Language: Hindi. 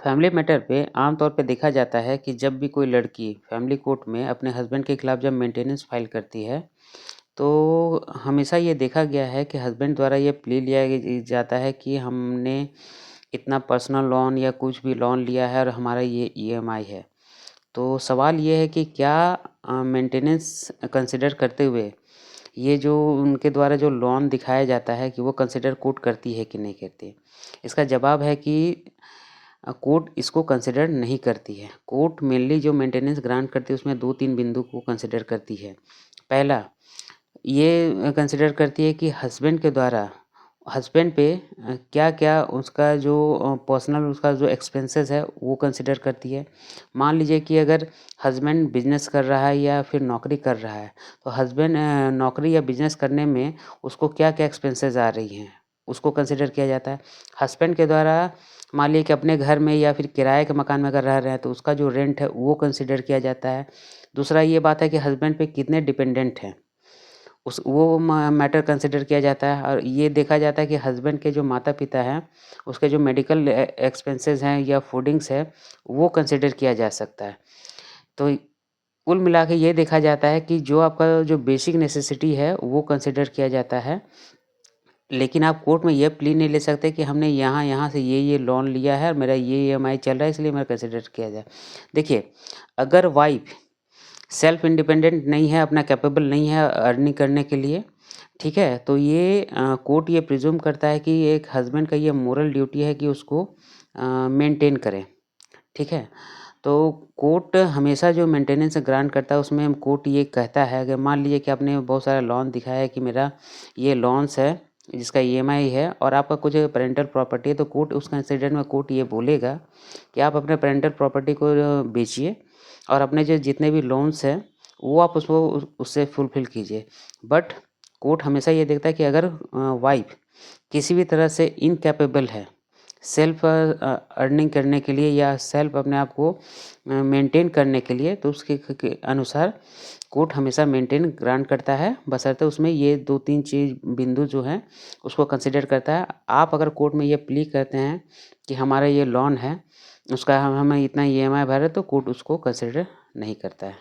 फैमिली मैटर पे आमतौर पे देखा जाता है कि जब भी कोई लड़की फैमिली कोर्ट में अपने हस्बैंड के खिलाफ जब मेंटेनेंस फाइल करती है, तो हमेशा ये देखा गया है कि हस्बैंड द्वारा ये प्ली लिया जाता है कि हमने इतना पर्सनल लोन या कुछ भी लोन लिया है और हमारा ये ईएमआई है। तो सवाल ये है कि क्या मेंटेनेंस कंसिडर करते हुए ये जो उनके द्वारा जो लोन दिखाया जाता है कि वो कंसिडर कोर्ट करती है कि नहीं करती? इसका जवाब है कि कोर्ट इसको कंसिडर नहीं करती है। कोर्ट मेनली जो मेंटेनेंस ग्रांट करती है उसमें 2-3 बिंदु को कंसिडर करती है। पहला, ये कंसिडर करती है कि हस्बैंड के द्वारा हस्बैंड पे क्या-क्या उसका जो पर्सनल उसका जो एक्सपेंसेस है वो कंसिडर करती है। मान लीजिए कि अगर हस्बैंड बिज़नेस कर रहा है या फिर नौकरी कर रहा है, तो हस्बैंड नौकरी या बिज़नेस करने में उसको क्या-क्या एक्सपेंसेस आ रही हैं, उसको कंसिडर किया जाता है। हस्बैंड के द्वारा मान लीजिए कि अपने घर में या फिर किराए के मकान में अगर रह रहे हैं तो उसका जो रेंट है वो कंसिडर किया जाता है। दूसरा ये बात है कि हस्बैंड पे कितने डिपेंडेंट हैं, उस वो मैटर कंसिडर किया जाता है और ये देखा जाता है कि हस्बैंड के जो माता-पिता हैं, उसके जो मेडिकल एक्सपेंसेस हैं या फूडिंग्स है, वो कंसिडर किया जा सकता है। तो कुल मिला के ये देखा जाता है कि जो आपका जो बेसिक नेसेसिटी है, वो कंसिडर किया जाता है। लेकिन आप कोर्ट में ये प्ली नहीं ले सकते कि हमने यहाँ-यहाँ से ये लोन लिया है और मेरा ये ईएमआई चल रहा है इसलिए मेरा कंसिडर किया जाए। देखिए, अगर वाइफ़ सेल्फ इंडिपेंडेंट नहीं है, अपना कैपेबल नहीं है अर्निंग करने के लिए, ठीक है? तो ये कोर्ट ये प्रिज़्यूम करता है कि एक हस्बैंड का ये मोरल ड्यूटी है कि उसको मेंटेन करे, ठीक है? तो कोर्ट हमेशा जो मेंटेनेंस ग्रांट करता है उसमें कोर्ट ये कहता है अगर मान लीजिए कि आपने बहुत सारा लोन दिखाया है कि मेरा ये लोन्स है जिसका ईएमआई है और आपका कुछ पेरेंटल प्रॉपर्टी है तो कोर्ट उस कंसिडर में कोर्ट ये बोलेगा कि आप अपने पेरेंटल प्रॉपर्टी को बेचिए और अपने जो जितने भी लोन्स हैं वो आप उसको उससे फुलफ़िल कीजिए। बट कोर्ट हमेशा ये देखता है कि अगर वाइफ़ किसी भी तरह से इनकैपेबल है सेल्फ अर्निंग करने के लिए या सेल्फ अपने आप को मेंटेन करने के लिए तो उसके के अनुसार कोर्ट हमेशा मेंटेन ग्रांट करता है बशर्ते उसमें ये 2-3 चीज़ बिंदु जो हैं उसको कंसिडर करता है। आप अगर कोर्ट में ये प्ली करते हैं कि हमारा ये लोन है, उसका हमें इतना ईएमआई भरा है तो कोर्ट उसको कंसिडर नहीं करता है।